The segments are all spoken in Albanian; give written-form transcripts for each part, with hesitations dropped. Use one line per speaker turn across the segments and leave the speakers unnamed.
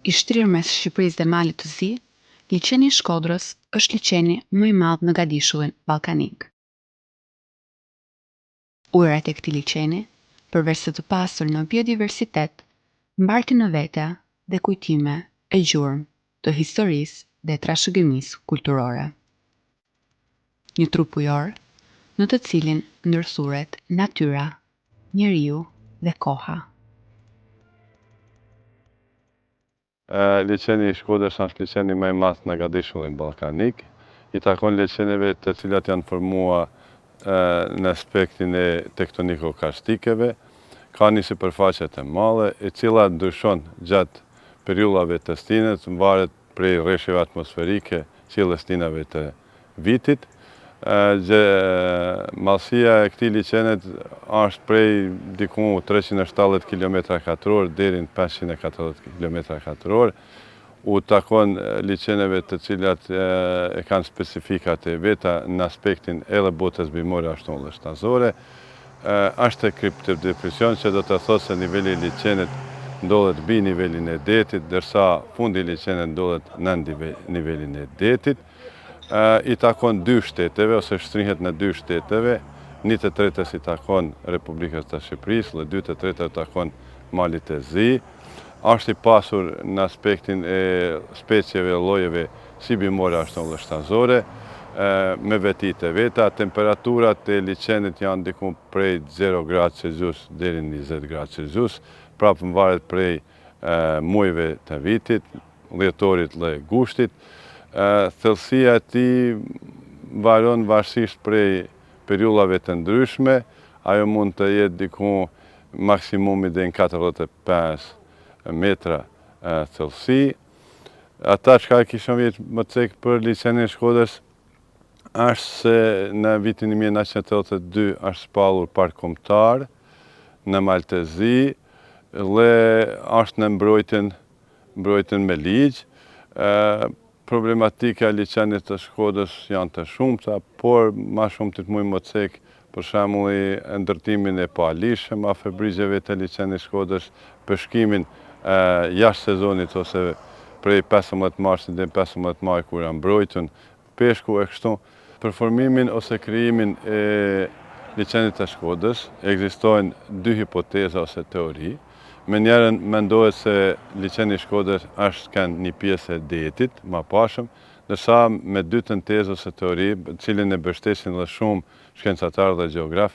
I shtrirë mes Shqipërisë dhe Malit të Zi, liçeni i Shkodrës është liçeni më i madh në Gadishullin Ballkanik. Ujërat e këtij liçeni, përveç se të pasur në biodiversitet, mbartin në vete dhe kujtime e gjurmë të historisë dhe trashëgimisë kulturore. Një trup ujor, në të cilin ndërthuret natyra, njeriu dhe koha.
Liçeni i Shkodrës është liçeni më i madh në Gadishullin Ballkanik. I takon liçeneve të cilat janë formuar në aspektin e tektoniko-karstikeve, ka një sipërfaqe të madhe, e cila ndryshon gjatë periudhave të stinës, varet prej rreshjeve atmosferike, qiellës stinave të vitit. Mallësia e këtij liçenet është prej diku 370 km2 deri në 540 km2. U takon liçeneve të cilat e kanë specifikat e veta në aspektin edhe botës bimore ashtu edhe shtazore. Është kriptodepresion që do të thotë se niveli i liçenit ndodhet mbi nivelin e detit, ndërsa fundi i liçenit ndodhet nën nivelin e detit. I takon 2 shteteve, ose shtrihet në 2 shteteve, 1/3 i takon Republikës të Shqipërisë dhe 2/3 i takon Malit të Zi. Është i pasur në aspektin e specieve dhe llojeve si bimore ashtu edhe shtazore, me vetit e veta. Temperaturat e liçenit janë diku prej 0 gradë Celsius deri në 20 gradë Celsius, prapë varet prej muajve të vitit, dhjetorit dhe gushtit. Thellësia e tij varon varësisht prej periudhave të ndryshme, ajo mund të jetë diku maksimumi deri në 45 metra thellësi. Ata çka kisha më cek për liçenin e Shkodrës është se në vitin 1982 është shpallur park kombëtar në Mal të Zi dhe është në mbrojtjen me ligj. Problematika e liçenit të Shkodrës janë të shumta, por më shumë të mujmë më cek për shembull ndërtimin e palishëm afër brigjeve të liçenit të Shkodrës, peshkimin jashtë sezonit ose prej 15 marsit deri 15 maj kur janë mbrojtur peshku e kështu. Për formimin ose krijimin e liçenit të Shkodrës ekzistojnë 2 hipoteza ose teori. Me njerën mendohet se liçeni i Shkodrës është kanë një pjesë e detit, ma pashëm, ndërsa me dytën tezë ose teori, cilin e mbështesin dhe shumë shkencatarë dhe gjeograf,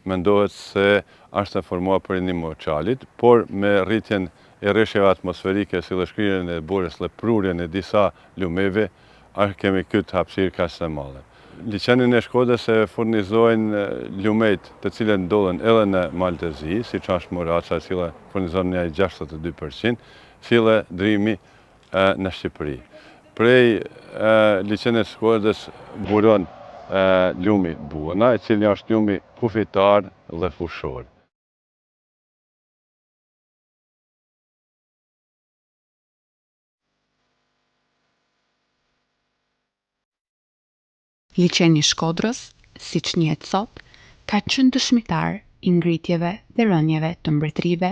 mendohet se është e formuar për një moçalit, por me rritjen e rreshjeve atmosferike si dhe shkrirjen e borës dhe prurjen e disa lumeve, kemi këtë hapësirë kaq të madhe. Liçenin e Shkodrës e furnizojnë lumejt të cilët ndodhen edhe në Mal të Zi, siç është Moraça, e cila furnizon një 62%, si dhe drimi në Shqipëri. Prej liçenit të Shkodrës buron lumi buana, i cili është lumi kufitar dhe fushor.
Liçeni i Shkodrës, siç njihet sot, ka qenë dëshmitar i ngritjeve dhe rënieve të mbretërive,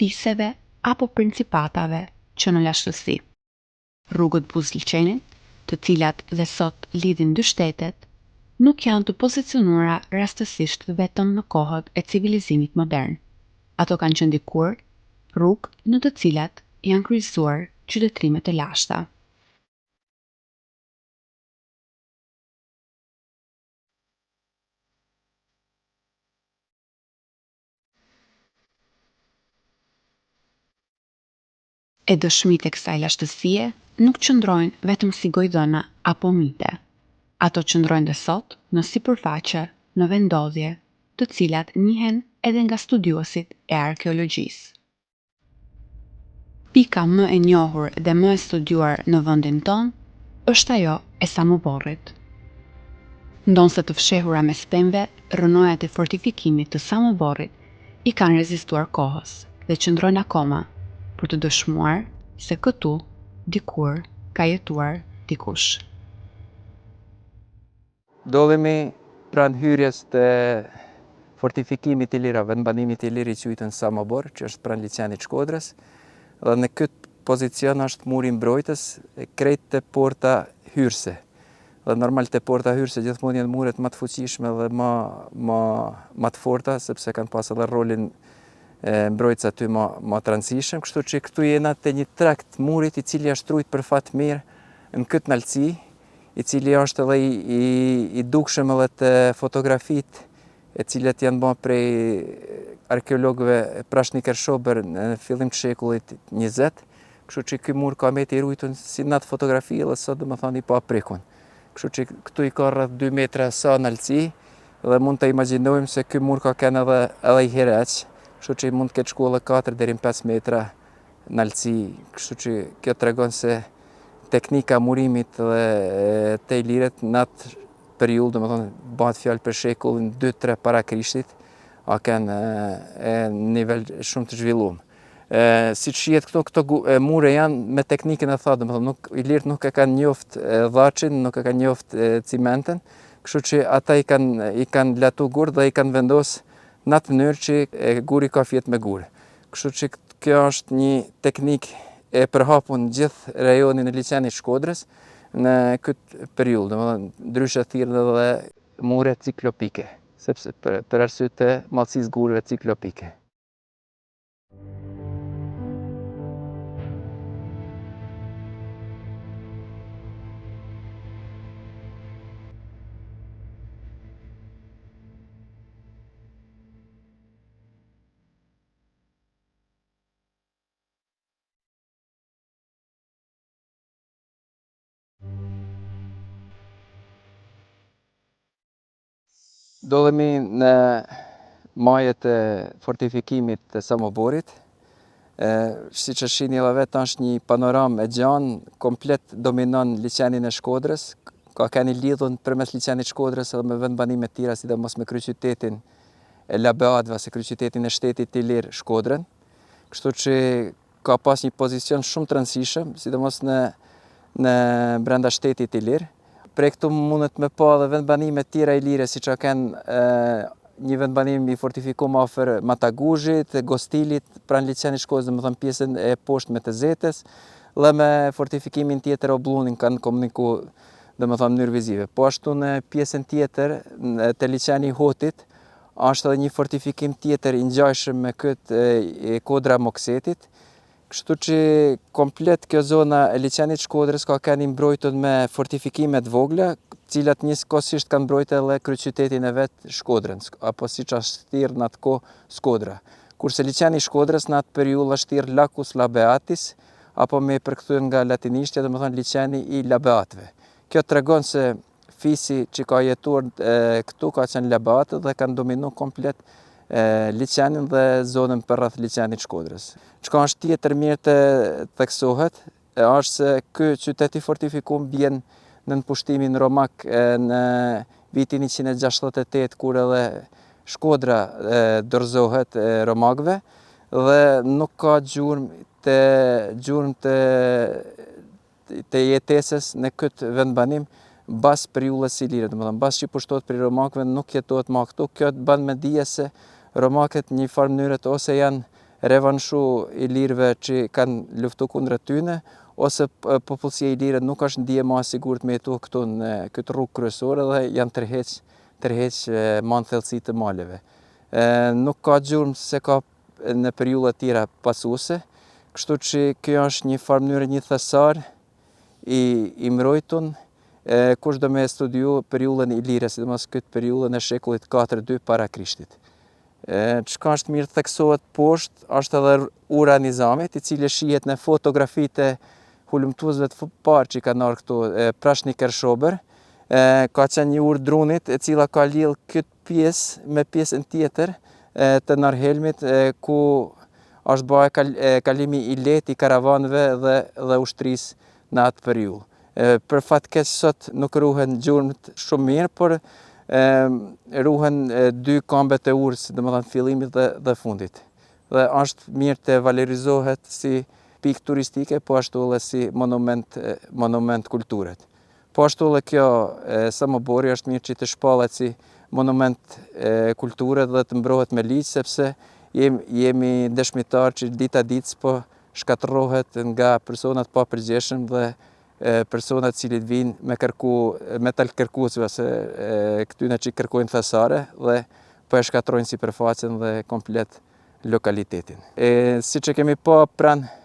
fiseve apo principatave që në lashtësi. Rrugët buzëliçenit, të cilat dhe sot lidhin 2 shtetet, nuk janë të pozicionuara rastësisht vetëm në kohët e civilizimit modern. Ato kanë qenë dikur rrugë në të cilat janë kryqëzuar qytetrimet e lashta. E dëshmitë e kësaj lashtësie nuk qëndrojnë vetëm si gojdhëna apo mite. Ato qëndrojnë dhe sot në sipërfaqe, në vendodhje, të cilat njihen edhe nga studiuesit e arkeologjisë. Pika më e njohur dhe më e studiuar në vendin tonë është ajo e Samoborrit. Ndonse të fshehura mes pemëve, rrënojat e fortifikimit të Samoborrit i kanë rezistuar kohës dhe qëndrojnë akoma për të dëshmuar se këtu, dikur, ka jetuar dikush.
Ndodhemi pranë hyrjes të fortifikimit të lira, vendbanimit të lirë i quajtur Samobor, që është pranë liçenit të Shkodrës, dhe në këtë pozicion është muri mbrojtës krejt të porta hyrëse. Dhe normal të porta hyrëse gjithmonë janë muret më të fuqishme dhe më të forta, sepse kanë pas edhe rolin mbrojtës aty më të rëndësishëm. Kështu që këtu jena të një trakt murit i cili është trujt për fat mirë në këtë nalëci, i cili është edhe i dukshëm edhe të fotografit e cilat janë bërë prej arkeologëve Prashnikër Shober në fillim të shekullit 20. Kështu që ky mur ka meti i ruajtur si në atë fotografi dhe sot domethënë i pa prekun. Kështu që këtu i ka rreth 2 metra sa nalëci dhe mund të imagjinojmë se ky mur ka qenë edhe i hireq, kështu që mund të ketë shkuar edhe 4 deri në 5 metra nalëci. Kështu që kjo tregon se teknika murimit dhe të Ilirit në atë periudhë, domethënë bëhet fjalë për shekullin 2-3 para Krishtit, kanë nivel shumë të zhvilluar. Si shihet këto mure janë me teknikën e thatë, domethënë Ilirët nuk e kanë njoft dhaçin, nuk e kanë njoft cimentën, kështu që ata i kanë latu gur dhe i kanë vendos në atë mënyrë që guri ka fjet me gur. Kështu që kjo është një teknikë e përhapur në gjithë rajonin e liçenit Shkodrës në këtë periudhë, domethënë ndryshe thirrën edhe mure ciklopike, sepse për arsye të madhësisë gurëve ciklopike. Dollemi në majet e fortifikimit të Samoborit. Siç e shihni edhe vetë, është një panoramë e gjanë, komplet dominon liçenin e Shkodrës. Ka keni lidhur përmes liçenit Shkodrës edhe me vendbanime të tjera, sidomos me kryeqytetin e Labeatëve, ose kryeqytetin e shtetit të Ilir, Shkodrën. Kështu që ka pas një pozicion shumë të rëndësishëm, sidomos në brenda shtetit të Ilir. Prej këtu mundet me pa edhe vendbanime të tjera ilire, siç ka kanë një vendbanim i fortifikuar afër Mataguzhit, Gostilit, pranë liçenit Shkodrës, domethënë pjesën e poshtme të Zetës, dhe me fortifikimin tjetër Oblunin kanë komunikuar domethënë në mënyrë vizive. Po ashtu në pjesën tjetër të liçeni Hotit është edhe një fortifikim tjetër i ngjashëm me këtë kodra Moksetit. Kështu që komplet kjo zona e liçenit Shkodrës ka qenë mbrojtur me fortifikime të vogla, të cilat njëkohësisht kanë mbrojtur edhe kryeqytetin e vet Shkodrën, apo siç është thirrë në atë kohë Shkodra. Kurse liçeni i Shkodrës në atë periudhë është thirrë Lacus Labeatis, apo me përkthyer nga latinishtja, domethënë liçeni i Labeatëve. Kjo tregon se fisi që ka jetuar këtu ka qenë Labeatë dhe kanë dominuar komplet liçenin dhe zonën përreth liçenit Shkodrës. Çka është tjetër mirë të theksohet është se ky qytet i fortifikuar bjen nën pushtimin romak në vitin 168, kur edhe Shkodra dorëzohet romakëve dhe nuk ka gjurmë të jetesës në këtë vendbanim bas periullës ilire, domethënë bas që pushtohet për romakëve nuk jetohet më këtu. Kjo bën me dije se romakët një farë mënyrët ose janë revanshu ilirëve që kanë luftu kundër tyne, ose popullsia ilire nuk është ndije më e sigurt me jetu këtu në këtë rrugë kryesore dhe janë tërheq më në thellësi të maleve. Nuk ka gjurmë se ka në periulla tjera pasuese, kështu që kjo është një farë mënyrë, një thesar i mbrojtun. Kush do me studiu periullën ilire, sidomos këtë periullën e shekullit 4-2 para Krishtit. Çka është mirë theksohet poshtë është edhe ura e Nizamit, i cili shihet në fotografitë e hulumtuesve të parë që kanë ardhur këtu, Prashnikër Shober. Ka qenë një urë drunit e cila ka lidhur këtë pjesë me pjesën tjetër të Narhelmit, ku është bërë kalimi i lehtë i karavanëve dhe ushtrisë në atë periudhë. Për fat keq sot nuk ruhen gjurmët shumë mirë, por ruhen 2 kambet e urës, domethënë fillimit dhe fundit. Dhe është mirë të valorizohet si pikë turistike, po ashtu edhe si monument kulture. Po ashtu edhe kjo Samobori është mirë që të shpallet si monument kulture dhe të mbrohet me ligj, sepse jemi dëshmitar që dita ditës po shkatërrohet nga personat pa përgjeshëm dhe personat cilit vinë me metal kërkuesve ose këtyne që kërkojnë thesare dhe po e shkatërrojnë sipërfaqen dhe komplet lokalitetin. Si që kemi pa pranë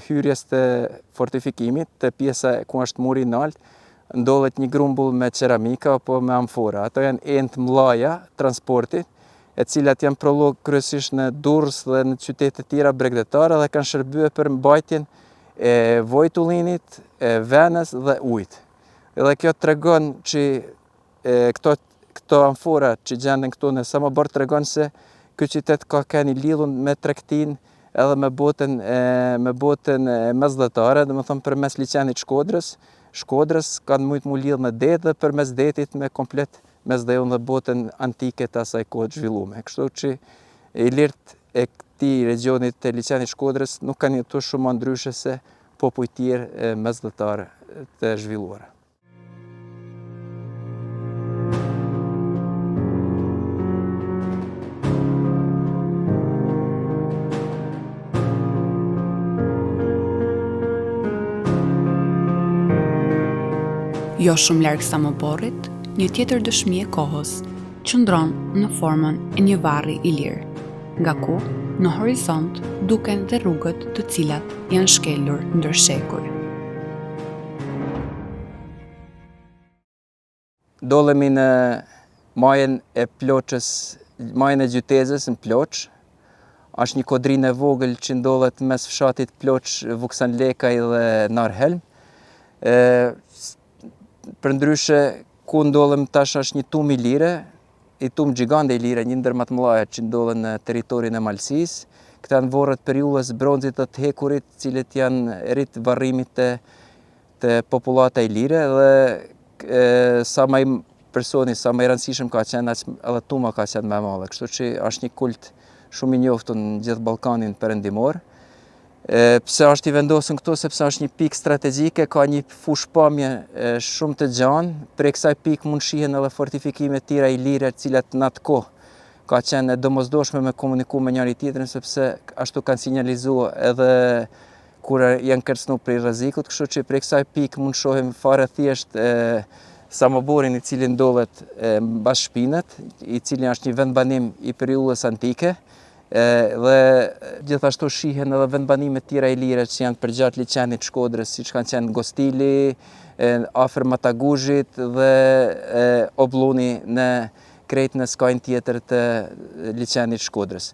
hyrjes të fortifikimit, të pjesa ku është muri i lartë, ndodhet një grumbull me ceramika apo me amfora. Ato janë enë të mëdha transportit, e cilat janë prolog kryesisht në Durrës dhe në qytete të tjera bregdetare dhe kanë shërbyer për mbajtjen e vojtullinit, venës dhe ujit. Edhe kjo tregon që këto amfora që gjenden këtu në Samobor tregon se ky qytet ka qenë i lidhur me tregtinë edhe me botën mesdhetare, domethënë përmes liçenit Shkodrës kanë mujt mu lidhë me det dhe përmes detit me komplet mesdheun dhe botën antike të asaj kohë të zhvillume. Kështu që ilirët e këtij regionit të liçenit Shkodrës nuk kanë jetuar shumë më ndryshe se popull tjerë mesdhetar të zhvilluar.
Jo shumë larg Samoborit, një tjetër dëshmi e kohës qëndron në formën e një varri i lirë, nga ku në horizont duken dhe rrugët të cilat janë shkelur ndër shekuj.
Dolemi në majën e Ploçës, majën e Gjytezës në Ploç. Është një kodrinë e vogël që ndodhet mes fshatit Ploç, Vuksanlekaj dhe Narhelm. Përndryshe ku ndodhem tash është një tum i lire, i tum gjigande i lire, një ndër më të mëdha që ndodhen në territorin e Malësisë. Këta janë varret periudhës bronzit të hekurit, cilët janë rit varrimit të popullata i lire dhe sa më i rëndësishëm ka qenë, edhe tuma ka qenë më e madhe. Kështu që është një kult shumë i njohur në gjithë Ballkanin perëndimor. Pse është i vendosur këtu? Sepse është një pikë strategjike, ka një fushpamje shumë të gjanë. Prej kësaj pikë mund shihen edhe fortifikime të tjera ilire, të cilat në atë kohë ka qenë domosdoshme me komuniku me njëri tjetrin, sepse ashtu kanë sinjalizuar edhe kur janë kërcënuar prej rrezikut. Kështu që prej kësaj pikë mund shohim fare thjesht Samoborin, i cili ndodhet mbas shpinët, i cili është një vendbanim i periudhës antike. Dhe gjithashtu shihen edhe vendbanime tjera ilire që janë përgjatë liçenit Shkodrës, siç kanë qenë Gostili, afër Mataguzhit dhe Obluni në krejt në skajnë tjetër të liçenit Shkodrës.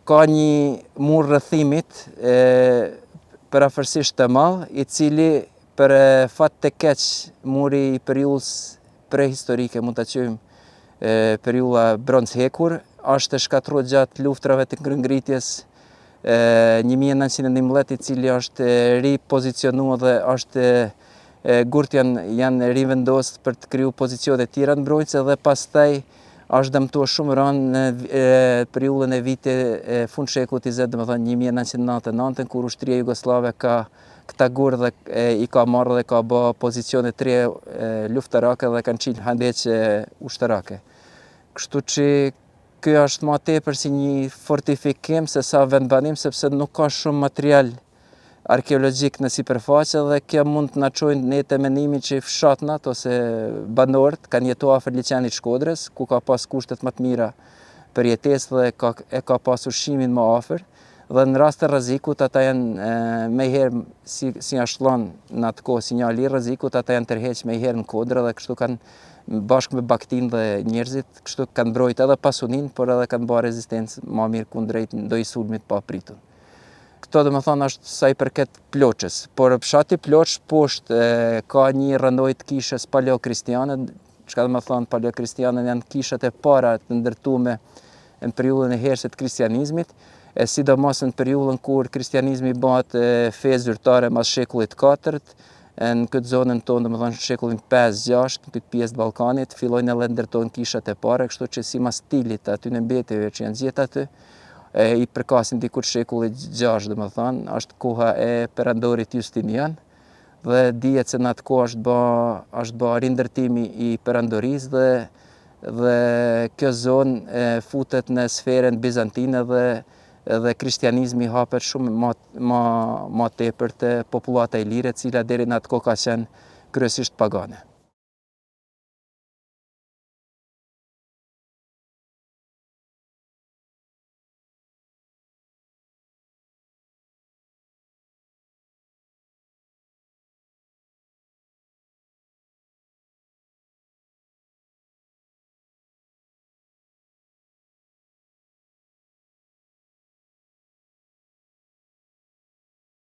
Ka një mur rrëthimit parafërsisht të madh, i cili për fat të keq muri i periudhës prehistorike, mund ta quajmë periudha bronz hekur, është shkatruar gjatë luftrave të ngringritjes 1911, i cili është ripozicionuar dhe është gurt janë rivendosur për të kriju pozicione të tjera mbrojtëse dhe pastaj është dëmtuar shumë rënd në periudhën e viteve fund shekullit 20, domethënë 1999, kur ushtria jugoslave ka këta gur dhe i ka marrë dhe ka bë pozicione të reja luftarake dhe kanë qenë handeqe ushtarake. Kështu që ky është më tepër si një fortifikim se sa vendbanim, sepse nuk ka shumë material arkeologjik në sipërfaqe dhe kjo mund të na çojë në të mendimin që fshatnat ose banorët kanë jetuar afër liçenit Shkodrës, ku ka pas kushtet më të mira për jetesë dhe ka pas ushqimin më afër. Dhe në rast të rrezikut ata janë më herë si ashllon në atë kohë sinjali i rrezikut, ata janë tërheq më herë në kodra dhe kështu kanë bashkë me baktin dhe njerëzit, kështu kanë mbrojt edhe pasunin, por edhe kanë bërë rezistencë më mirë kundrejt ndonjë sulmit pa pritur. Këto domethënë është sa i përket Ploçës, por fshati Ploç poshtë ka një rrënoj të kishës paleokristiane. Çka do të thonë paleokristiane, janë kishat e para të ndërtuara në periudhën e hershme të kristianizmit, sidomos në periudhën kur kristianizmi bëhet fe zyrtare mas shekullit 4, në këtë zonën tonë, domethënë shekullin 5-6, në këtë pjesë të Ballkanit, fillojnë edhe ndërtojnë kishat e para, kështu që sipas stilit aty në mbetjeve që janë gjetur aty, i përkasin dikur shekullit 6, domethënë, është koha e perandorit Justinian, dhe dihet se në atë kohë është bë rindërtimi i perandorisë dhe kjo zonë futet në sferën bizantine dhe edhe kristianizmi hapet shumë ma tepër të popullata e lire, cila deri në atë kohë ka qenë kryesisht pagane.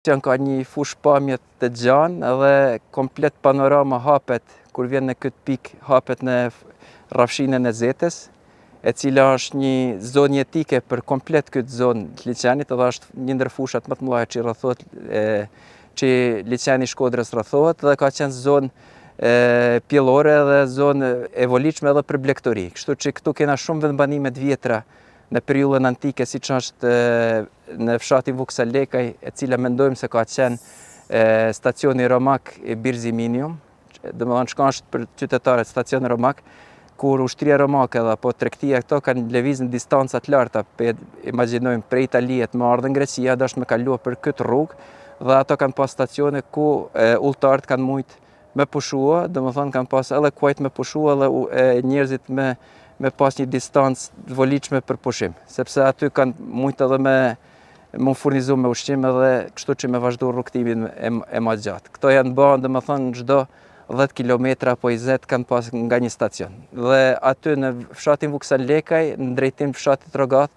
Që ka një fush pamjet të gjanë edhe komplet panorama hapet, kur vjen në këtë pikë, hapet në rrafshinën e Zetës, e cila është një zonë jetike për komplet këtë zonë të liçenit, edhe është një ndër fushat më të mëdha që rrethohet, që liçeni i Shkodrës rrethohet, dhe ka qenë zonë pjellore dhe zonë e volitshme edhe për blegtori. Kështu që këtu kena shumë vendbanime të vjetra në periudhën antike, siç është në fshatin Vuksalekaj, e cila mendojmë se ka qenë stacioni romak e Birziminium, domethënë çka është për qytetarët stacioni romak, kur ushtria romake dhe apo tregtia këto kanë lëvizur në distanca të larta, imagjinojmë prej Italie të më ardhën në Greqi, dashur me kaluar për këtë rrugë, dhe ato kanë pas stacione ku udhëtarët kanë mujt me pushua, domethënë kanë pas edhe kuajt me pushua edhe njerëzit me pas një distancë të volitshme për pushim, sepse aty kanë mujt edhe me furnizu me ushqim edhe kështu që me vazhdu rrugtimin e ma gjatë. Këto janë bërë, domethënë, çdo 10 kilometra apo 20 kanë pas nga një stacion. Dhe aty në fshatin Vuksalekaj, në drejtim fshatit Rogath,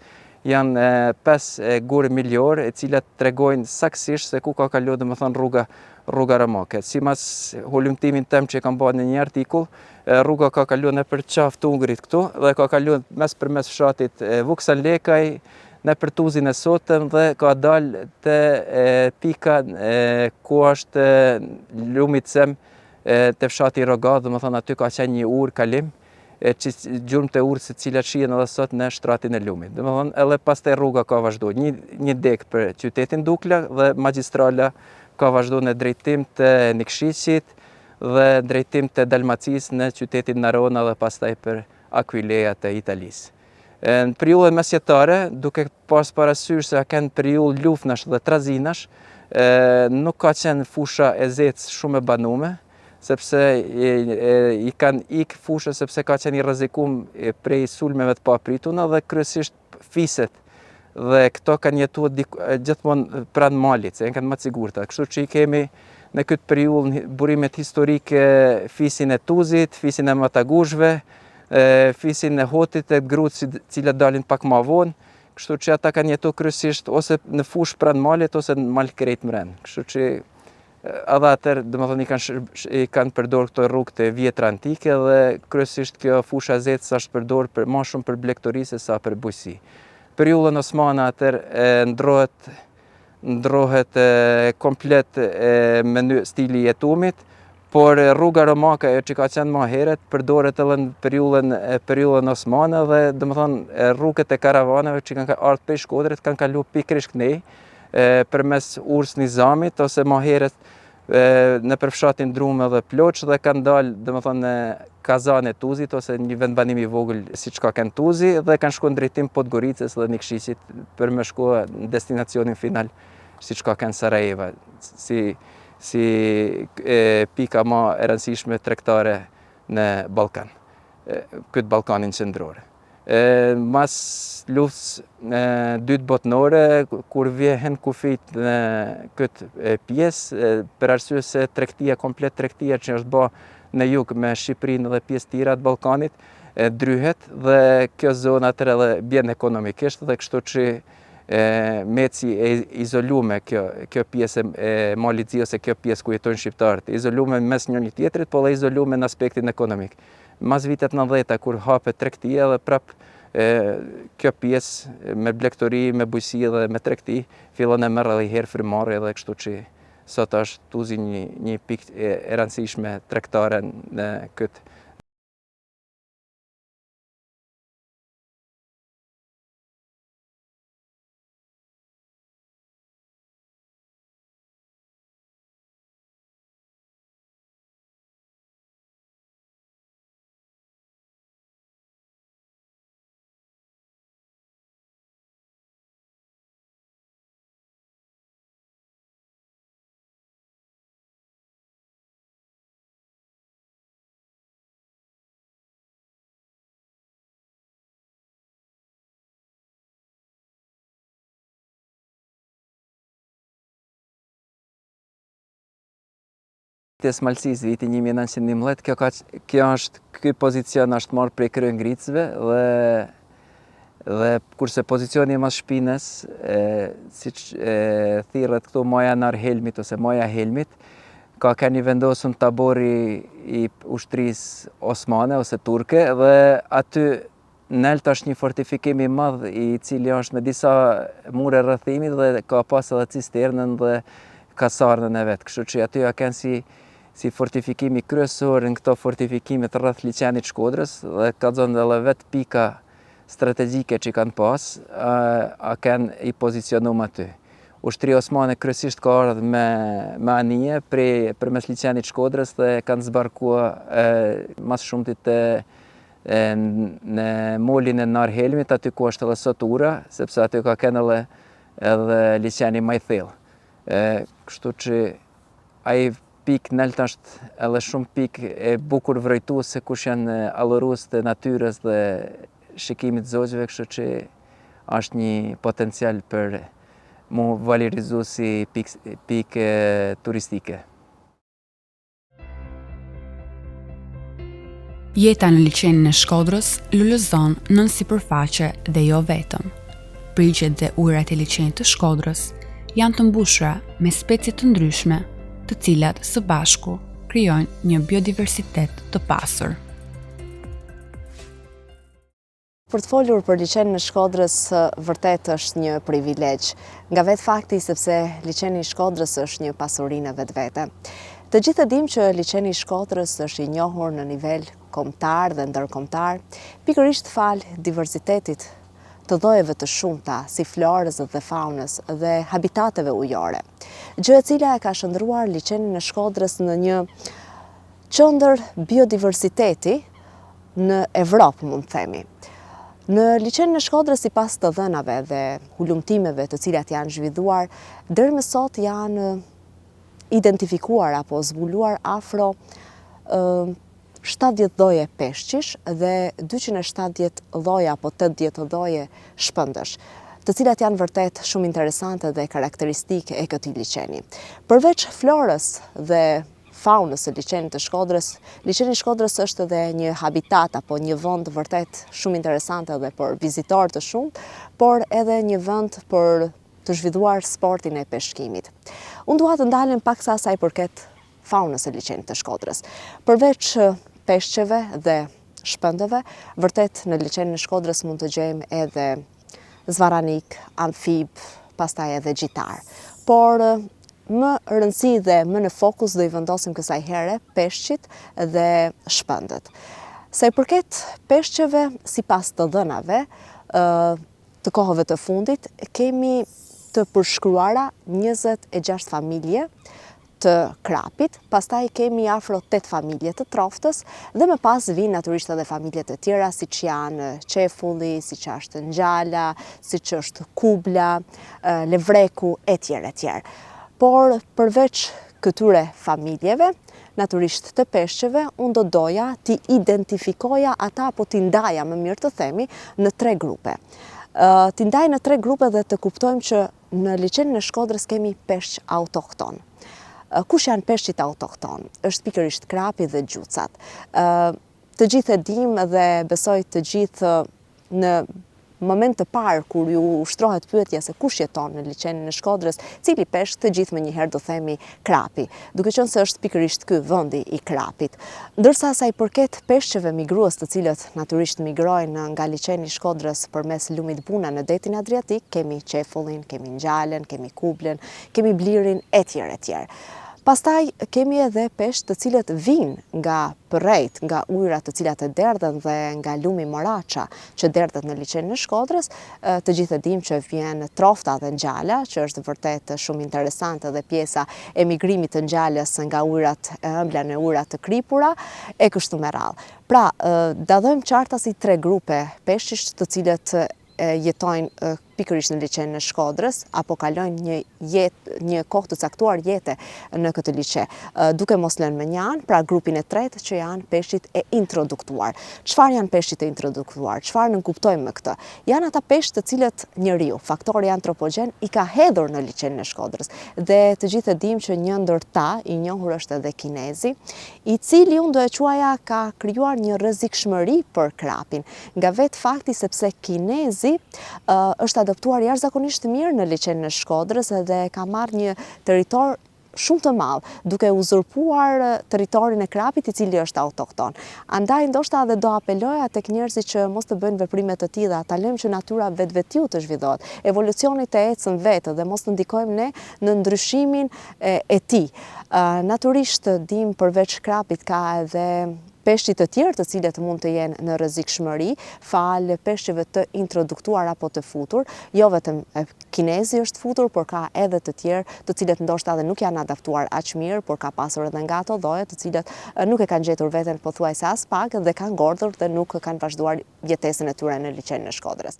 janë 5 gurë miljor, e cilat tregojnë saktësisht se ku ka kaluar, domethënë, rruga romake. Simas hulumtimin tem që kam bërë në një artikull, rruga ka kaluar nëpër qafë të Ungrit këtu dhe ka kaluar përmes fshatit Vuksalekaj, nëpër Tuzin e sotëm, dhe ka dalë te pika ku është lumi Cem te fshati Rogath, domethënë aty ka qenë një urë kalim, gjurmë të urës, të cilat shihen edhe sot në shtratin e lumit. Domethënë edhe pastaj rruga ka vazhduar një dek për qytetin Dukla dhe magjistrala ka vazhduar në drejtim të Nikshicit dhe drejtim të Dalmacisë në qytetin Narona dhe pastaj për Aquileia të Italisë. Në periudhën mesjetare, duke pas parasysh se ka qenë periudhë luftnash dhe trazinash, nuk ka qenë fusha e Zetës shumë e banume, sepse i kanë ikë fushën sepse ka qenë i rrezikum prej sulmeve të paprituna dhe kryesisht fiset dhe këto kanë jetuar gjithmonë pranë malit, se janë më të sigurta. Kështu që i kemi në këtë periudhë burimet historike, fisin e Tuzit, fisin e Matagushve, fisin e Hotit e Grucë, cilat dalin pak më vonë. Kështu që ata kanë jetuar kryesisht ose në fushë pranë malit ose në mal krejt mren. Kështu që edhe atër, domethënë, i kanë përdorur këto rrugë të vjetra antike dhe kryesisht kjo fusha e Zetës është përdorur më shumë për blegtori se sa për bujqësi. Periudhën osmane atër ndrohet komplet me stili i jetumit, por rruga romake që ka qenë më herët përdoret edhe në periudhën osmane dhe domethënë rrugët e karavaneve që kanë ardhur prej Shkodrës kanë kaluar pikërisht kënej, përmes urës Nizamit ose më herët në përfshatin Drumë dhe Ploç dhe kanë dalë, domethënë, në Kazan e Tuzit ose një vendbanim i vogël siç ka qenë Tuzi, dhe kanë shkuar në drejtim Podgoricës dhe Nikshicit për me shkuar në destinacionin final siç ka qenë Sarajeva, si pika më e rëndësishme tregtare në Ballkan, këtë Ballkanin qendror. Mas luftës dytë botnore, kur vjen kufit në këtë pjesë, për arsye se komplet tregtia që është bërë në jug me Shqipërinë dhe pjesë tjera të Ballkanit, dryhet dhe kjo zonë atëherë edhe bjen ekonomikisht, dhe kështu që meci e izolume kjo pjesë e malit zi ose kjo pjesë ku jetojnë shqiptarët, izolume mes njëri tjetrit, po dhe izolume në aspektin ekonomik. Mas vitet 90 kur hapet tregtia dhe prap kjo pjesë me blegtori, me bujqësi dhe me tregti fillon e merr edhe herë frymëmarrje, dhe kështu që sot është Tuzi një pikë e rëndësishme tregtare në këtë Të smalësisë viti 1911, ky pozicion është marrë prej kryengritësve dhe kurse pozicioni mas shpinës, siç thirret këtu Maja nar Helmit ose Maja Helmit, ka keni vendosur tabori i ushtrisë osmane ose turke dhe aty nelt është një fortifikim i madh i cili është me disa mure rrëthimi dhe ka pas edhe cisternën dhe kasarnën e vet. Kështu që aty ja kanë si fortifikimi kryesor në këto fortifikimet rreth liçenit Shkodrës dhe ka zonë edhe vet pika strategjike që kanë pas, a kanë i pozicionuar aty. Ushtria osmane kryesisht ka ardhur me anije përmes liçenit Shkodrës dhe kanë zbarkuar mas shumtit në molin e Nar Helmit, aty ku është edhe sot ura, sepse aty ka kanë edhe liçeni më i thellë. Kështu që ai pikë nelt është edhe shumë pikë e bukur vrojtuese kush janë allorues të natyrës dhe shikimit të zogjve, kështu që është një potencial për mu valorizu si pikë turistike.
Jeta në liçenin e Shkodrës lullëzon nën sipërfaqe dhe jo vetëm. Prigjet dhe ujërat e liçenit të Shkodrës janë të mbushura me specie të ndryshme, të cilat së bashku krijojnë një biodiversitet të pasur.
Për të folur për liçenin e Shkodrës vërtet është një privilegj, nga vetë fakti sepse liçeni i Shkodrës është një pasuri në vetvete. Të gjithë e dimë që liçeni i Shkodrës është i njohur në nivel kombëtar dhe ndërkombëtar, pikërisht fal diversitetit të llojeve të shumta, si florës dhe faunës dhe habitateve ujore. Gjë e cila e ka shndruar liçenin e Shkodrës në një qendër biodiversiteti në Evropë, mund të themi. Në liçenin e Shkodrës, sipas të dhënave dhe hulumtimeve të cilat janë zhvilluar, deri më sot janë identifikuar apo zbuluar afro 70 lloje peshqish dhe 270 lloje apo 80 lloje shpëndësh, të cilat janë vërtet shumë interesante dhe karakteristike e këtij liçeni. Përveç florës dhe faunës së liçenit të Shkodrës, liçeni i Shkodrës është edhe një habitat apo një vend vërtet shumë interesante edhe për vizitorë të shumtë, por edhe një vend për të zhvilluar sportin e peshkimit. Unë dua të ndalem pak sa i përket faunës së liçenit të Shkodrës. Përveç peshqeve dhe shpëndëve, vërtet në liçenin e Shkodrës mund të gjejmë edhe zvaranik, amfib, pastaj edhe gjitar. Por më rëndësi dhe më në fokus do i vendosim kësaj here peshqit dhe shpëndët. Sa i përket peshqeve, sipas të dhënave të kohëve të fundit, kemi të përshkruara 26 familje të krapit, pastaj kemi afro 8 familje të troftës dhe më pas vinë natyrisht edhe familje të tjera, siç janë qefulli, siç është ngjala, siç është kubla, levreku etj. Por përveç këtyre familjeve, natyrisht të peshqeve, unë do doja t'i identifikoja ata apo t'i ndaja, më mirë të themi, në 3 grupe. T'i ndaj në 3 grupe dhe të kuptojmë që në liçenin e Shkodrës kemi peshq autokton. Kush janë peshqit autokton? Është pikërisht krapi dhe gjucat. Të gjithë e dimë dhe besoj të gjithë në moment të parë kur ju ushtrohet pyetja se kush jeton në liçenin e Shkodrës, cili peshq, të gjithë më njëherë do themi krapi, duke qenë se është pikërisht ky vendi i krapit. Ndërsa sa i përket peshqeve migrues, të cilët natyrisht migrojnë nga liçeni i Shkodrës përmes lumit Buna në detin Adriatik, kemi qefullin, kemi ngjalen, kemi kublen, kemi blirin etj. Pastaj kemi edhe peshq të cilët vinë nga përrejt, nga ujërat të cilat e derdhen dhe nga lumi Moraça që derdhet në liçenin e Shkodrës. Të gjithë e dimë që vjen trofta dhe ngjala, që është vërtet shumë interesante dhe pjesa e migrimit të ngjalës nga ujërat e ëmbla në ujërat të kripura e kështu me radhë. Pra, dalojmë qarta si 3 grupe peshqish të cilët jetojnë pikërisht në liçenin e Shkodrës apo kalojnë një kohë të caktuar jete në këtë liçe, duke mos lënë me njanë pra grupin e tretë që janë peshqit e introduktuar. Çfarë janë peshqit e introduktuar? Çfarë nënkuptojmë me këtë? Janë ata peshq të cilët njeriu, faktori antropogjen, i ka hedhur në liçenin e Shkodrës. Dhe të gjithë e dim që një ndër ta, i njohur është edhe kinezi, i cili unë do e quaja ka krijuar një rrezikshmëri për krapin. Nga vetë fakti sepse kinezi është adoptuar jashtëzakonisht mirë në liçenin e Shkodrës dhe ka marrë një territor shumë të madh, duke uzurpuar territorin e krapit i cili është autokton. Andaj ndoshta edhe do apeloja tek njerëzit që mos të bëjnë veprime të tilla, ta lëmë që natyra vetvetiu të zhvillohet, evolucioni të ecën vetë dhe mos të ndikojmë ne në ndryshimin e tij. Natyrisht dim përveç krapit ka edhe peshqit të tjerë të cilët mund të jenë në rrezikshmëri falë peshqeve të introduktuar apo të futur, jo vetëm kinezi është futur, por ka edhe të tjerë të cilët ndoshta edhe nuk janë adaptuar aq mirë, por ka pasur edhe nga ato lloje të cilët nuk e kanë gjetur veten pothuajse as pak dhe kanë ngordhur dhe nuk kanë vazhduar jetesën e tyre në liçenin e Shkodrës.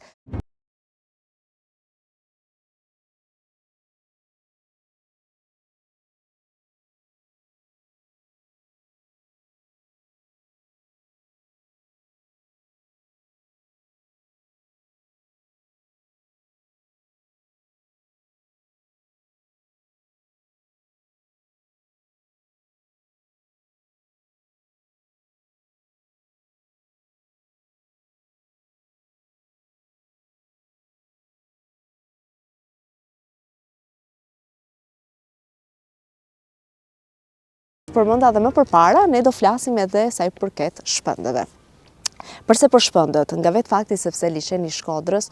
Përmenda dhe më përpara, ne do flasim edhe sa i përket shpendëve. Përse për shpendët, nga vetë fakti sepse liçeni i Shkodrës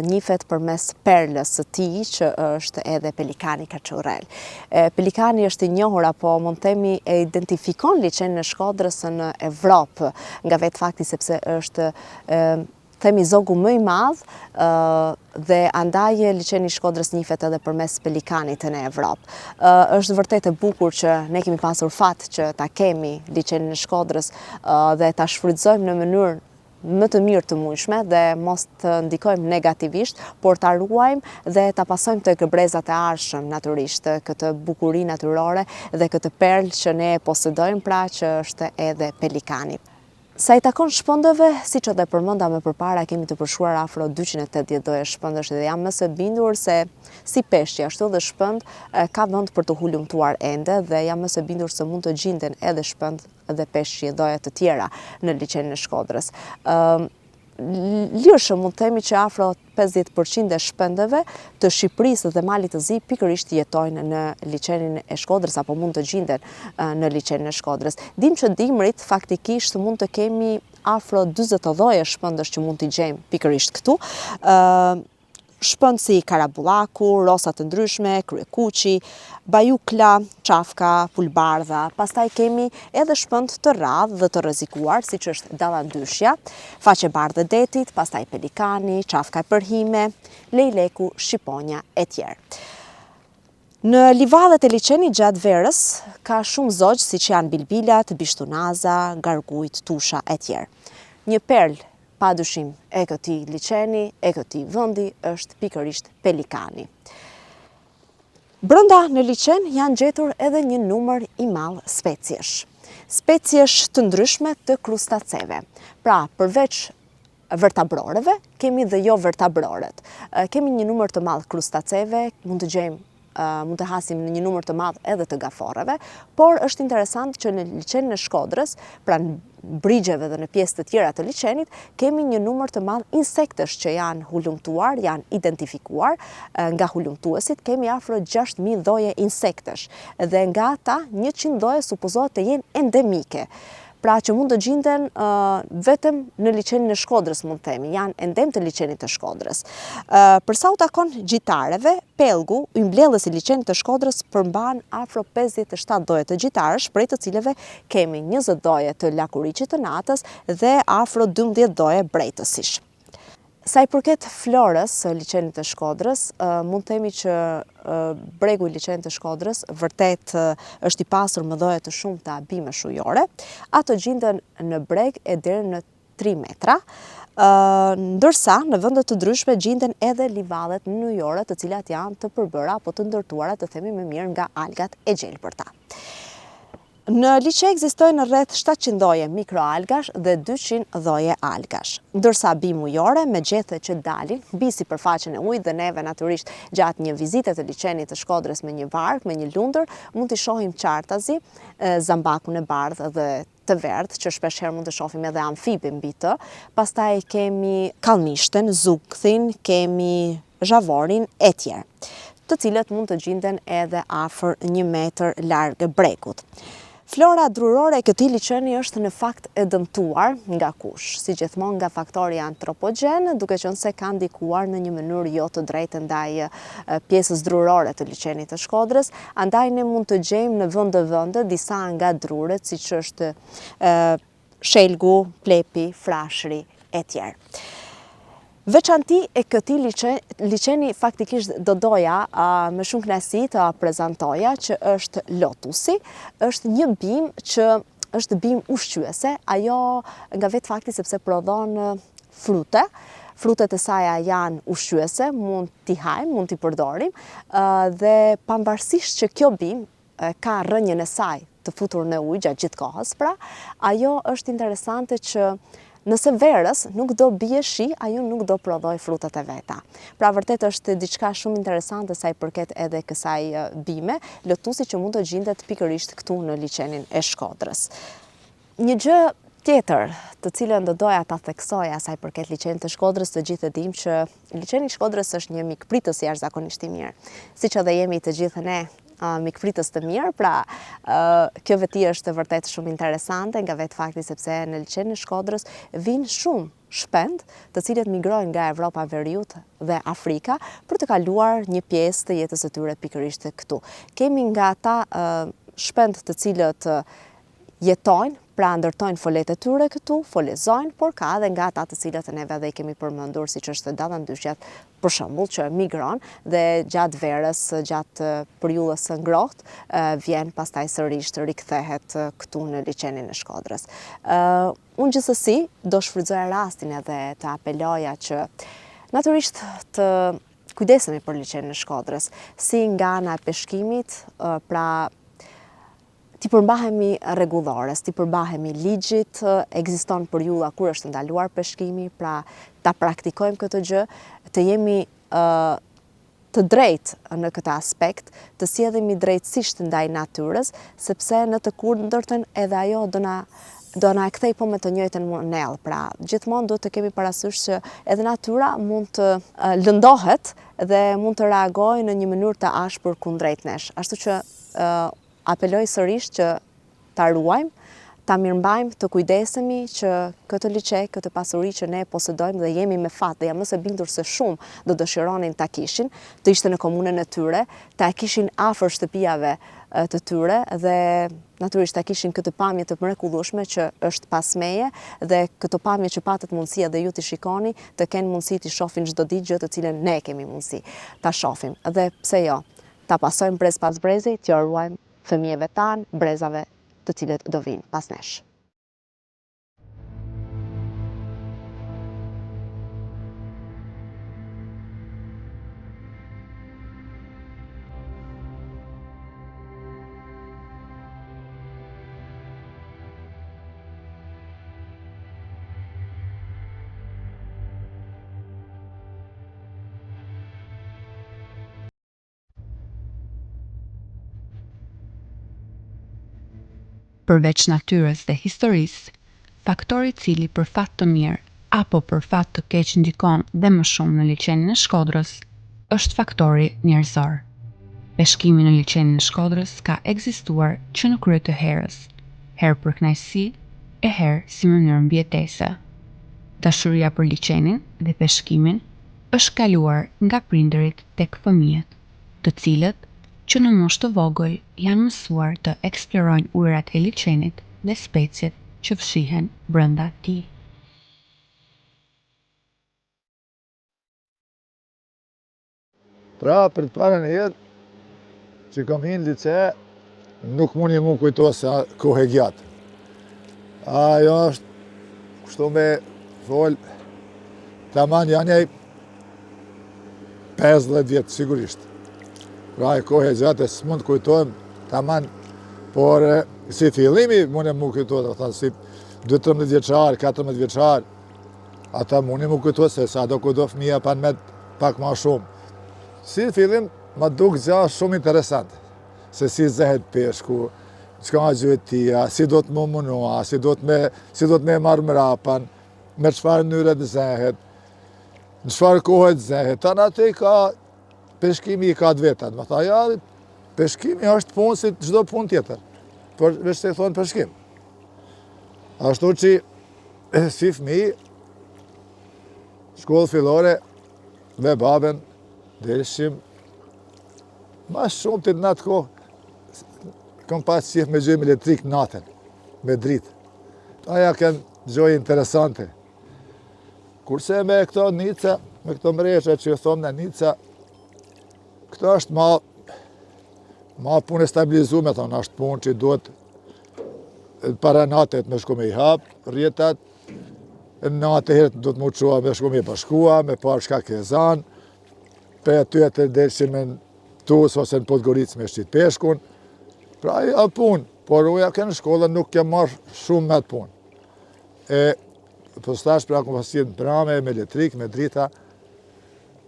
njihet përmes perlës së tij që është edhe pelikani kaçurrel. Pelikani është i njohur apo mund të themi e identifikon liçenin e Shkodrës në Evropë, nga vetë fakti sepse është themi zogu më i madh dhe andaj liçeni i Shkodrës njihet edhe përmes pelikanit në Evropë. Është vërtet e bukur që ne kemi pasur fat që ta kemi liçenin e Shkodrës dhe ta shfrytëzojmë në mënyrë më të mirë të mundshme dhe mos të ndikojmë negativisht, por ta ruajmë dhe ta pasojmë tek brezat e ardhshëm natyrisht këtë bukuri natyrore dhe këtë perlë që ne posedojmë pra që është edhe pelikani. Sa i takon shpendëve, siç edhe përmenda më përpara, kemi të përshkruar afro 280 lloje shpendësh dhe jam më së bindur se si peshqi ashtu edhe shpend ka vend për të hulumtuar ende dhe jam më së bindur se mund të gjenden edhe shpend dhe peshqi lloje të tjera në liçenin e Shkodrës. Lirshëm mund të themi që afro 50% e shpendëve të Shqipërisë dhe Malit të Zi pikërisht jetojnë në liçenin e Shkodrës apo mund të gjenden në liçenin e Shkodrës. Dim që dimrit faktikisht mund të kemi afro 40 lloje shpendësh që mund t'i gjejmë pikërisht këtu. Shpend si karabullaku, rosa të ndryshme, kryekuqi, bajukla, çafka, pulbardha. Pastaj kemi edhe shpend të rradh dhe të rrezikuar, siç është dallandyshja, faqebardhë e detit, pastaj pelikani, çafka e përhime, lejleku, shqiponja e tjerë. Në livadhet e liçenit gjatë verës ka shumë zogjë siç janë bilbilat, bishtunaza, gargujt, tusha e tjerë. Një perlë padyshim e këtij liçeni, e këtij vendi është pikërisht pelikani. Brenda në liçen janë gjetur edhe një numër i madh speciesh. Speciesh të ndryshme të krustaceve. Pra, përveç vertabroreve, kemi dhe jo vertabroret. Kemi një numër të madh krustaceve, mund të hasim në një numër të madh edhe të gaforreve, por është interesant që në liçenin e Shkodrës, pra në brigjeve dhe në pjesë të tjera të liçenit, kemi një numër të madh insektesh që janë hulumtuar, janë identifikuar nga hulumtuesit, kemi afro 6000 lloje insektesh dhe nga ata 100 lloje supozohet të jenë endemike. Pra që mund të gjenden vetëm në liçenin e Shkodrës, mund të themi, janë endem të liçenit të Shkodrës. Për sa u takon gjitareve, pellgu, ymbledhës i liçenit të Shkodrës përmban afro 57 lloje të gjitarësh, prej të cileve kemi 20 lloje të lakuriçit të natës dhe afro 12 lloje brejtësish. Sa i përket florës së liçenit të Shkodrës, mund të themi që bregu i liçenit të Shkodrës vërtet është i pasur me lloje të shumta bime ujore. Ato gjenden në breg e deri në 3 metra, ndërsa në vende të ndryshme gjinden edhe livallet nujore të cilat janë të përbëra apo të ndërtuara të themi më mirë nga algat e gjelbërta. Në liçe ekzistojnë rreth 700 lloje mikroalgash dhe 200 lloje algash, ndërsa bimë ujore me gjethe që dalin mbi sipërfaqen e ujit dhe neve natyrisht gjatë një vizite të liçenit të Shkodrës me një bark, me një lundër, mund t'i shohim qartazi, zambakun e bardhë dhe të verdhë, që shpeshherë mund të shohim edhe amfibi mbi të. Pastaj kemi kallmishten, zukthin, kemi zhavorin e tjerë, të cilët mund të gjinden edhe afër 1 metër larg brekut. Flora drurore e këtij liçeni është në fakt e dëmtuar nga kush? Si gjithmonë nga faktori antropogjen, duke qenë se ka ndikuar në një mënyrë jo të drejtë ndaj pjesës drurore të liçenit të Shkodrës, andaj ne mund të gjejmë në vende disa nga druret, siç është shelgu, plepi, frashëri e tjerë. Veçanti e këtij liçeni faktikisht do doja me shumë kënaqësi të prezantoja që është lotusi, është një bimë që është bimë ushqyese, ajo nga vetë fakti sepse prodhon frute. Frutet e saj janë ushqyese, mund t'i hajmë, mund t'i përdorim, dhe pavarësisht që kjo bimë ka rrënjën e saj të futur në ujë gjatë gjithë kohës, pra, ajo është interesante që nëse verës nuk do bie shi, ajo nuk do prodhoj frutat e veta. Pra vërtet është diçka shumë interesante sa i përket edhe kësaj bime, lotusi që mund të gjendet pikërisht këtu në liçenin e Shkodrës. Një gjë tjetër, të cilën do doja ta theksoja sa i përket liçenit të Shkodrës, të gjithë e dimë që liçeni i Shkodrës është një mikpritës jashtëzakonisht i mirë. Siç edhe jemi të gjithë ne mikpritës të mirë, pra kjo veti është vërtet shumë interesante nga vetë fakti sepse në liçenin e Shkodrës vinë shumë shpend të cilët migrojnë nga Evropa Veriut dhe Afrika për të kaluar një pjesë të jetës së tyre pikërisht këtu. Kemi nga ata shpend të cilët jetojnë, pra ndërtojnë folet e tyre këtu, folezojnë, por ka edhe nga ata të cilët neve edhe i kemi përmendur, siç është dallandyshjat, për shembull, që migron dhe gjatë verës, gjatë periudhës së ngrohtë, vjen pastaj sërish të rikthehet këtu në liçenin e Shkodrës. Unë gjithsesi do shfrytëzoja rastin edhe të apeloja që natyrisht të kujdesemi për liçenin e Shkodrës, si nga ana e peshkimit, pra ti përmbahemi rregullores, ti përbahemi ligjit, ekziston periudha kur është ndaluar peshkimi, pra ta praktikojmë këtë gjë, të jemi të drejtë në këtë aspekt, të sjellim drejtësisht ndaj natyrës, sepse në të kundërtën edhe ajo do na e kthej po me të njëjtën monell. Pra, gjithmonë duhet të kemi parasysh që edhe natyra mund të lëndohet dhe mund të reagojë në një mënyrë të ashpër kundrejt nesh. Ashtu që apeloj sërish që ta ruajmë, ta mirëmbajmë, të kujdesemi që këtë liçe, këtë pasuri që ne posedojmë dhe jemi me fat dhe jam mëse bindur se shumë do dëshironin ta kishin, të ishte në komunën e tyre, ta kishin afër shtëpiave të tyre dhe natyrisht ta kishin këtë pamje të mrekullueshme që është pasmeje dhe këtë pamje që patët mundësi edhe ju t'i shikoni, të kenë mundësi t'i shohin çdo ditë gjë të cilën ne kemi mundësi ta shohim. Dhe pse jo, ta pasojmë brez pas brezi, t'ju ruajmë fëmijëve tanë, brezave të cilët do vinë pas nesh.
Përveç natyrës dhe historisë, faktori i cili për fat të mirë apo për fat të keq ndikon dhe më shumë në liçenin e Shkodrës, është faktori njerëzor. Peshkimi në liçenin e Shkodrës ka ekzistuar që në krye të herës, herë për kënaqësi e herë si mënyrë mbijetese. Dashuria për liçenin dhe peshkimin është kaluar nga prindërit tek fëmijët, të cilët që në moshë të vogël janë mësuar të eksplorojnë ujërat e liçenit dhe speciet që fshihen brenda tij.
Pra, për të parën e jetë, që kam hinë lice, nuk mundi mu kujto se kohë e gjatë. Ajo është kështu me fol, taman janë 50 vjetë sigurisht. Pra e kohë e gjatë e s'mund kujtojmë taman, por si fillimi mune mu kujtojtë, si 12 vjeçar, 14 vjeçar, ata mune mu kujtojtë se sa do kudo fëmija pan me pak ma shumë. Si fillim, ma duk gja shumë interesant, se si zehet peshku, çka gjëtia, si do të më munua, si do të me marrë mrapan, me çfarë mënyre të zehet, në çfarë kohë të zehet. Tanë atë ka peshkimi i ka të vetat. Më tha, ja, peshkimi është punë si çdo punë tjetër, por veç se thonë peshkim. Ashtu që si fëmijë, shkollë fillore, me baben, derishim, ma shumë të në atë kohë, kom pas qef me gjojmë elektrik natën, me dritë. Aja kënë gjojë interesante. Kurse me këto nica, me këto mreshe që thomë në nica, këto është ma punë e stabilizume, thonë, është punë që duhet para natët me shku me i hapë, rjetat, në natë herët duhet më uqua me shku me i bashkua, me parë shka ke zanë, pe aty e të delshim në tus ose në Podgoricë me shqit peshkun. Pra a punë, por uja kënë shkollën nuk kem marrë shumë me atë punë. Po stash pra ku pasit në brame, me elektrik, me drita,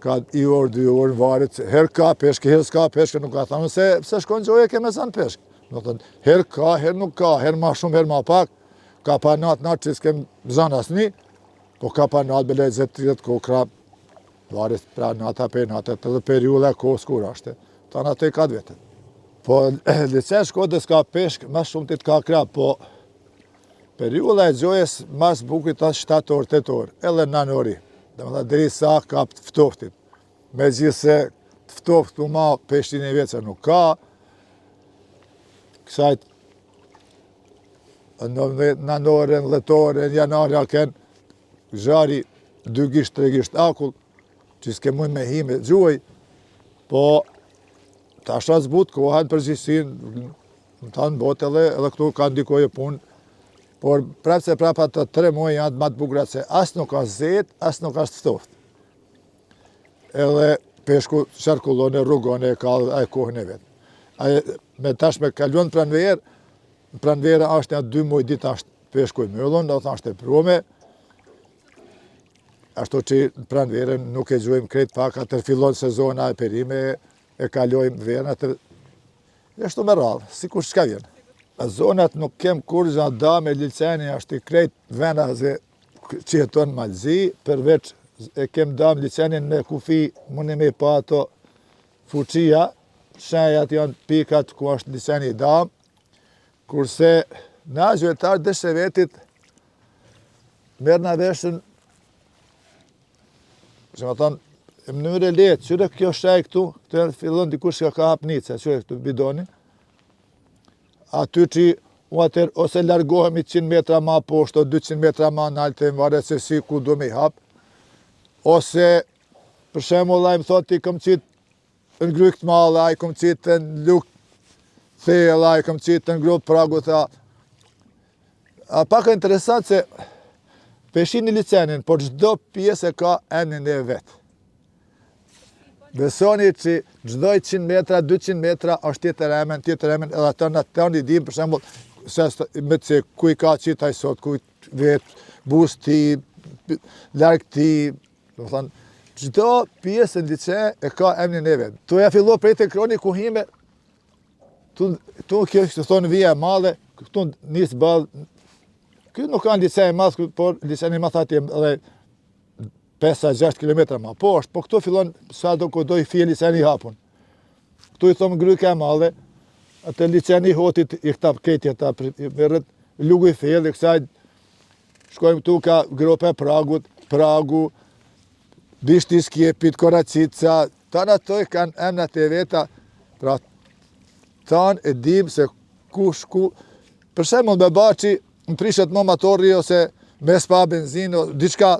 ka i orë, 2 orë në varit, her ka peshke, her s'ka peshke, nuk ka thamë se shkon gjoje ke me zanë peshke. Nuk thënë, her ka, her nuk ka, her ma shumë, her ma pak, ka pa natë që s'kem zanë asni, po ka pa natë bele 20-30 kokra, varit pra nata pe natët, edhe periulla kohës kur ashte, ta natë e ka të vetën. Po licen Shkodrës ka peshk, mas shumë të ka krap, po periulla e gjojes mas bukit as 7 orë, 8 orë, edhe nanori, dhe më dhe deri sa ka ftoftit. Me gjithë se ftoft për ma peshtin e vetë nuk ka, kësajt nanoren, letoren, janarja ken, zhari 2 gisht, 3 gisht akull, që s'ke mujnë me hi me gjuaj, po ta shta zbut kohan përgjithsin, në ta në botë edhe këtu ka ndikoje punë, por prapë se prapë atë 3 muaj janë më të bukura se asë nuk është zet, asë nuk është ftoft. Edhe peshku qarkullone, rrugone, ka e kohën e vetë. Me tash me kaluan pranvera është janë 2 muaj ditë është peshku i mëllon, do të është e prome, ashtu që pranverën nuk e gjojmë krejt pak, atër fillon sezona e perime, e kalojmë verën, atër ashtu me rrallë, si kur shka vjenë. Zonat nuk kem kur gjatë da me liceni, është i krejt venaze që jeton Malzi, përveç e kem da me licenin në kufi, mundi me pa ato fuqia, shenjat janë pikat ku është liceni i dam, kurse na gjëtar dëshe vetit merë në veshën, që më thonë, në mënyrë e letë, qyre kjo shaj këtu, këtë fillon dikush ka hapnice, qyre këtu bidoni, aty që atër ose largohemi 100 metra ma poshtë, o 200 metra ma nalte, më varet se si ku do me i hap, ose për shembull ai më thotë i kom qitë në grykt mallë, ai kom qitë në luk thellë, ai kom qitë në grop pragu, tha. A pak e interesant se peshin një licenin, por çdo pjesë e ka emnin e vetë. Besoni që çdo 100 metra, 200 metra është tjetër emën, edhe ata në të një dim, për shembull, me të se kuj ka qitë ai sot, kuj vetë, bus ti, larg ti, do thënë, çdo pjesë në lice e ka emnin e vetë. Tu ja fillo prej të kroni ku hime, tu kjo të thonë vija e madhe, këtu nisë balë, kjo nuk kanë lice e madhe, por lice një ma thati edhe 5-6 km ma poshtë, po këtu fillon sa do ku do i fje liceni hapun. Këtu i thomë gryke e madhe, atë liceni hotit i këta ketja ta merret lugu i thellë, kësaj shkojmë këtu ka grope pragu, bishti skjepit, koracica, tanë ato i kanë emnat e veta, pra tanë e dim se kush ku, për shembull me baçi më prishet më motori ose me spa benzinë, diçka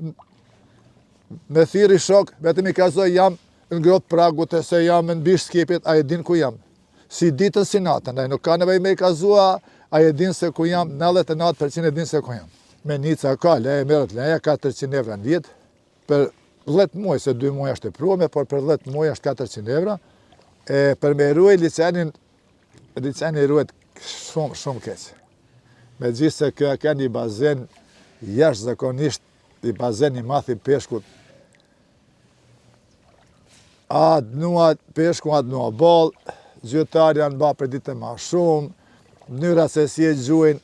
me thiri shok, vetëm i kazoj jam në grop pragut e se jam në bish skjepit, a e din ku jam. Si ditën si natën, nuk ka nevojë me i kazua, a e din se ku jam, 99% e din se ku jam. me nica ka leje, merët leja, 400 evra në vjetë, për 10 muaj, se 2 muaj është e pruame, por për 10 muaj është 400 evra, e për me ruaj liceni ruajt shumë keq. Me gjithë se kjo ka një bazen jashtë zakonisht, një bazen i madh i peshkut. A dnua peshku, a dnua ball, gjyqtarë janë ba për ditë ma shumë, mënyra se si e gjuajnë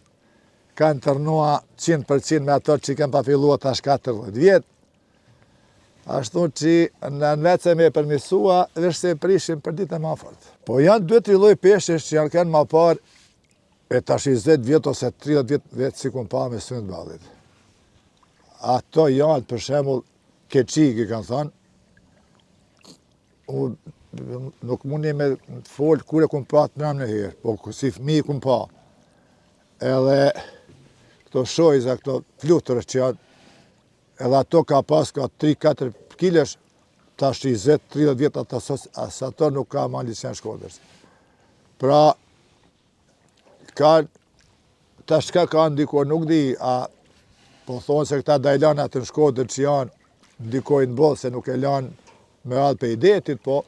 kanë tërnua 100% me ato që kanë pa filluar tash 40 vjetë. Ashtu që në vetë se me përmisua, vesh se prishim për ditë ma fort. Po janë 2-3 lloj peshësh që janë kanë ma parë, e tash 20 vjetë ose 30 vjetë si kun pa me synë të ballit. Ato janë, për shembull, keçiki, kanë thënë, nuk mundi me folë kur e kun pa të mërëm në herë, po si fëmijë kun pa. Edhe këto shojza, këto flutërës që janë, edhe ato ka pas, ka 3-4 kilesh, tash 20-30 vjetë ato nuk ka ma licen Shkodrës. Pra, tash ka ndikuar, nuk di, po thonë se këta da i lanë atë në Shkodrë që janë, ndikojnë bollë, se nuk e lanë me radhë për idetit, po,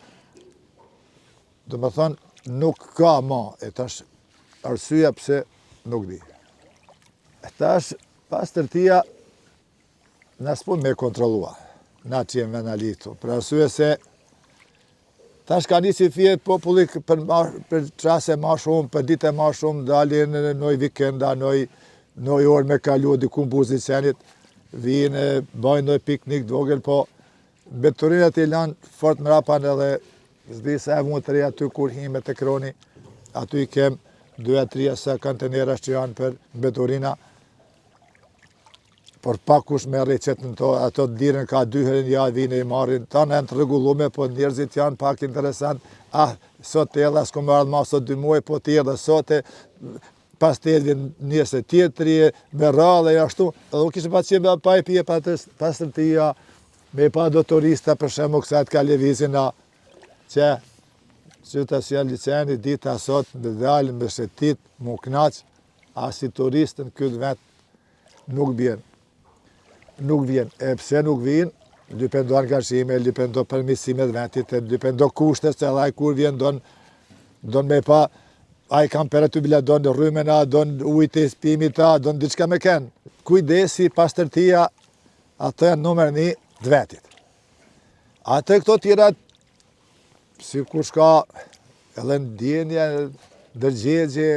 dhe me thonë, nuk ka ma, e tash arsyeja pse nuk di. Tash, pas tërtia, na s'pun me kontrollua, na që jemi analitu, për arsye se tash ka nisi fije populli për qase ma shumë, për dite ma shumë, dalin në noj vikenda, noj orë me kalu, diku në buzë licenit, vinë, bajnë noj piknik dvogel, po beturinat i lanë fort mrapan edhe zdi se e mund të reja aty kur hime të kroni, aty i kem 2-3 sa kontenera që janë për beturina, por pak kush me recet në to, ato të dirën ka 2 herë në javë vine i marrin, ta në të rregullume, po njerëzit janë pak interesant, sot e edhe s'ko më ardhë ma sot 2 muaj, po të edhe sot e pas të edhe njëse tjetëri, me rrallë e ashtu, edhe u kishë pa qime pa i pje pas të tia, me pa do turista për shemë kësat ka levizina, që të si janë liceni, dita sot, me dalë, me shetit, mu knaq, as si turistën këtë vend nuk bjenë. Nuk vjen. E pse nuk vjen? Dipendo angazhime, dipendo përmirësime të vendit, dipendo kushtet, se edhe ai kur vjen don me pa, ai kam për aty bila don rrymena, don ujit e spimit ta, don diçka me ken. Kujdesi, pastërtia, ato janë numër 1 të vetit. Atë këto tjera, si kush ka edhe ndjenja, dërgjegje,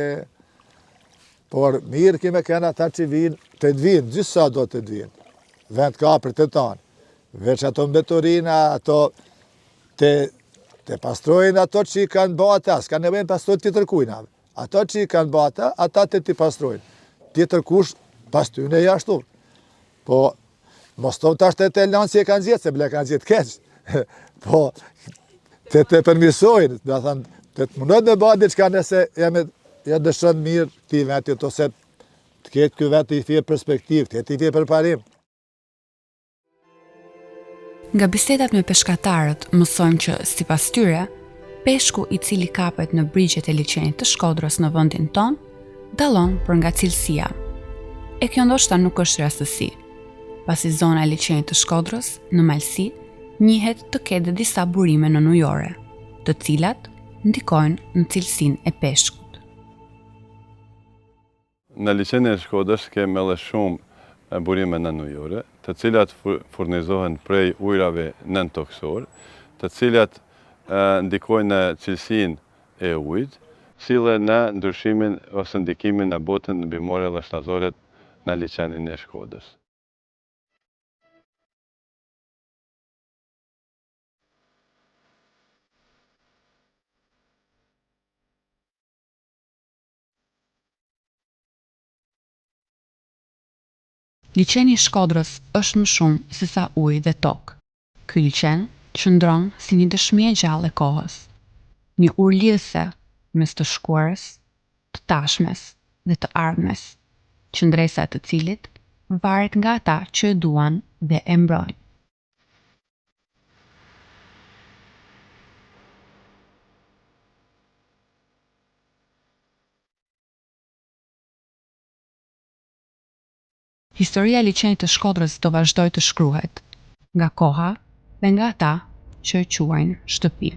por mirë kime ken ata që vinë, të vinë, gjithsa do të vinë. Vend ka për të tanë. Veç ato mbeturina, ato të pastrojnë ato që i kanë ba ata, s'ka nevojnë pastrojnë tjetër kujna. Ato që i kanë ba ata të ti pastrojnë. Tjetër kush, pas tyne e ashtu. Po, mos të tash të lanë si e kanë gjithë, se ble kanë gjithë keq. Po, të përmisojnë, dhe thënë, të të mundot me ba diçka nëse ja dëshën mirë ti vetit, ose të ketë kjo vetë i fje perspektiv, të jetë i fje përparim.
Nga bisedat me peshkatarët mësojmë që, sipas tyre, peshku i cili kapet në brigjet e liçenit të Shkodrës në vendin ton, dallon për nga cilësia. E kjo ndoshta nuk është rastësi, pasi zona e liçenit të Shkodrës në malësi njihet të ketë disa burime në ujore, të cilat ndikojnë në cilësinë e peshkut.
Në liçenin e Shkodrës kemi edhe shumë burime nënujore, të cilat furnizohen prej ujrave nën-toksor, të cilat ndikojnë në cilësinë e ujit, sille në ndryshimin ose ndikimin në botën bimore dhe shtazore në liçenin e Shkodrës.
Liçeni i Shkodrës është më shumë se sa ujë dhe tokë. Ky liçen qëndron si një dëshmi e gjallë e kohës, një urlidhse mes të shkuarës, të tashmes dhe të ardhmes, qëndresa e të cilit varet nga ata që e duan dhe e mbrojnë. Historia e liçenit të Shkodrës do vazhdoj të shkruhet nga koha dhe nga ata që e quajnë shtëpi.